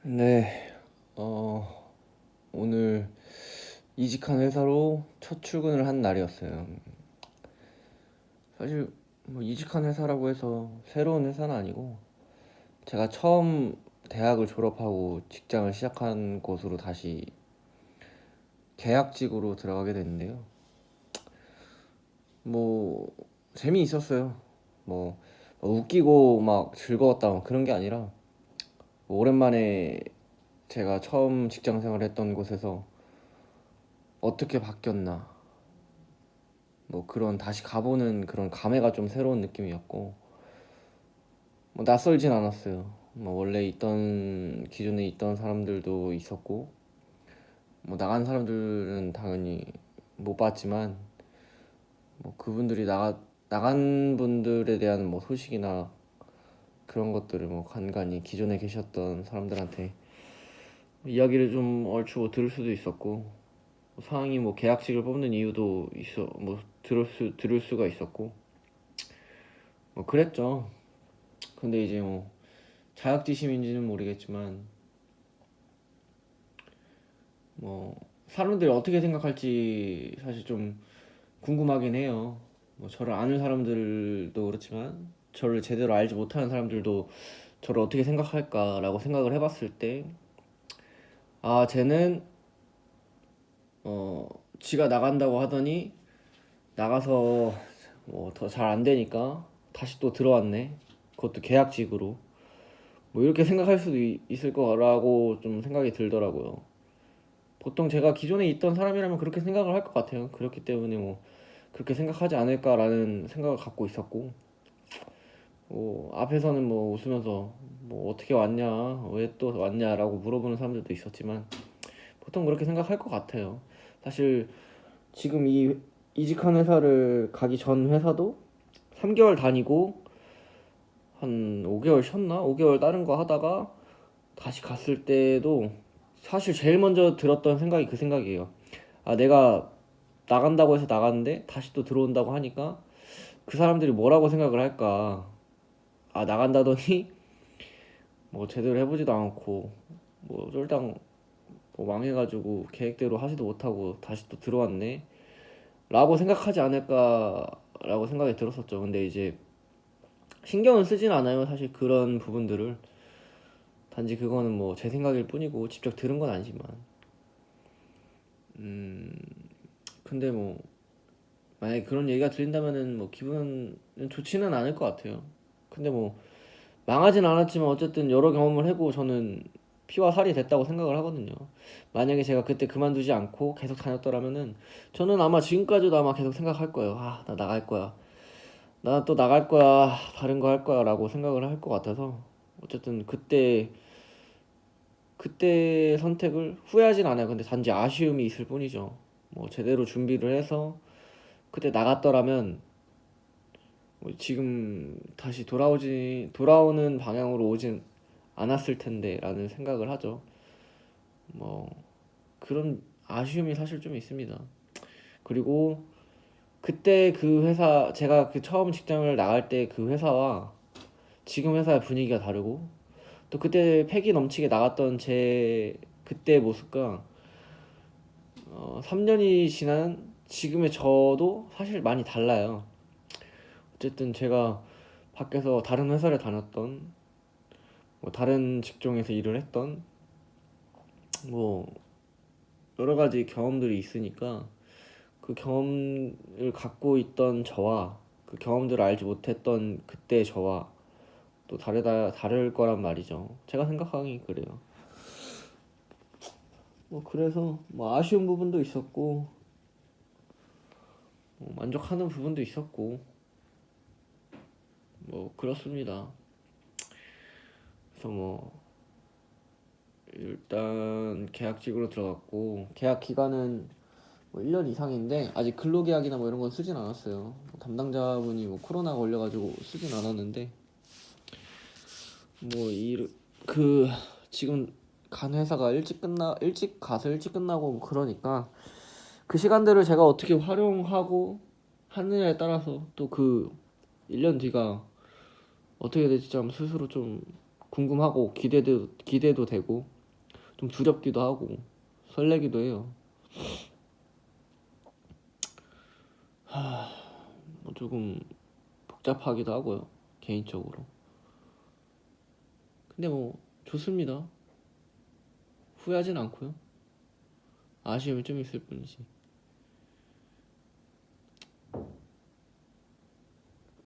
네, 오늘 이직한 회사로 첫 출근을 한 날이었어요. 사실 뭐 이직한 회사라고 해서 새로운 회사는 아니고 제가 처음 대학을 졸업하고 직장을 시작한 곳으로 다시 계약직으로 들어가게 됐는데요. 뭐 재미있었어요. 뭐 웃기고 막 즐거웠다 뭐 그런 게 아니라 뭐 오랜만에 제가 처음 직장 생활을 했던 곳에서 어떻게 바뀌었나 뭐 그런 다시 가보는 그런 감회가 좀 새로운 느낌이었고 뭐 낯설진 않았어요. 뭐 원래 있던 기존에 있던 사람들도 있었고 뭐 나간 사람들은 당연히 못 봤지만 뭐 그분들이 나간 분들에 대한 뭐 소식이나 그런 것들을 뭐 간간히 기존에 계셨던 사람들한테 이야기를 좀 얼추 뭐 들을 수도 있었고 뭐 상황이 뭐 계약직을 뽑는 이유도 있어 뭐 들을 수가 있었고 뭐 그랬죠. 근데 이제 뭐 자격지심인지는 모르겠지만 뭐 사람들이 어떻게 생각할지 사실 좀 궁금하긴 해요. 뭐 저를 아는 사람들도 그렇지만 저를 제대로 알지 못하는 사람들도 저를 어떻게 생각할까라고 생각을 해봤을 때 아, 쟤는 지가 나간다고 하더니 나가서 뭐 더 잘 안 되니까 다시 또 들어왔네. 그것도 계약직으로. 뭐 이렇게 생각할 수도 있을 거라고 좀 생각이 들더라고요. 보통 제가 기존에 있던 사람이라면 그렇게 생각을 할 것 같아요. 그렇기 때문에 뭐 그렇게 생각하지 않을까라는 생각을 갖고 있었고, 뭐 앞에서는 뭐 웃으면서 뭐 어떻게 왔냐, 왜 또 왔냐라고 물어보는 사람들도 있었지만 보통 그렇게 생각할 것 같아요. 사실 지금 이 이직한 회사를 가기 전 회사도 3개월 다니고 한 5개월 쉬었나? 5개월 다른 거 하다가 다시 갔을 때도 사실 제일 먼저 들었던 생각이 그 생각이에요. 아, 내가 나간다고 해서 나갔는데 다시 또 들어온다고 하니까 그 사람들이 뭐라고 생각을 할까? 아, 나간다더니 뭐 제대로 해보지도 않고 뭐 쫄딱 뭐 망해가지고 계획대로 하지도 못하고 다시 또 들어왔네 라고 생각하지 않을까라고 생각이 들었었죠. 근데 이제 신경을 쓰진 않아요, 사실 그런 부분들을. 단지 그거는 뭐 제 생각일 뿐이고 직접 들은 건 아니지만 근데 뭐 만약에 그런 얘기가 들린다면은 뭐 기분은 좋지는 않을 것 같아요. 근데 뭐 망하진 않았지만 어쨌든 여러 경험을 해고 저는 피와 살이 됐다고 생각을 하거든요. 만약에 제가 그때 그만두지 않고 계속 다녔더라면은 저는 아마 지금까지도 아마 계속 생각할 거예요. 아, 나 나갈 거야. 나 또 나갈 거야. 다른 거 할 거야. 라고 생각을 할 것 같아서 어쨌든 그때 선택을 후회하진 않아요. 근데 단지 아쉬움이 있을 뿐이죠. 뭐 제대로 준비를 해서 그때 나갔더라면 뭐 지금 다시 돌아오는 방향으로 오진 않았을 텐데라는 생각을 하죠. 뭐 그런 아쉬움이 사실 좀 있습니다. 그리고 그때 그 회사 제가 그 처음 직장을 나갈 때 그 회사와 지금 회사의 분위기가 다르고 또 그때 패기 넘치게 나갔던 제 그때 모습과 3년이 지난 지금의 저도 사실 많이 달라요. 어쨌든 제가 밖에서 다른 회사를 다녔던 뭐 다른 직종에서 일을 했던 뭐 여러 가지 경험들이 있으니까 그 경험을 갖고 있던 저와 그 경험들을 알지 못했던 그때 저와 또 다를 거란 말이죠. 제가 생각하기 그래요. 뭐 그래서 뭐 아쉬운 부분도 있었고 뭐 만족하는 부분도 있었고 뭐 그렇습니다. 그래서 뭐 일단 계약직으로 들어갔고 계약 기간은 뭐 1년 이상인데 아직 근로계약이나 뭐 이런 건 쓰진 않았어요. 뭐 담당자분이 뭐 코로나 걸려가지고 쓰진 않았는데 뭐 그 지금 간 회사가 일찍 가서 일찍 끝나고 뭐 그러니까 그 시간들을 제가 어떻게 활용하고 하느냐에 따라서 또 그 1년 뒤가 어떻게 될지 좀 스스로 좀 궁금하고 기대도 되고 좀 두렵기도 하고 설레기도 해요. 뭐 조금 복잡하기도 하고요, 개인적으로. 근데 뭐 좋습니다. 후회하진 않고요. 아쉬움이 좀 있을 뿐이지.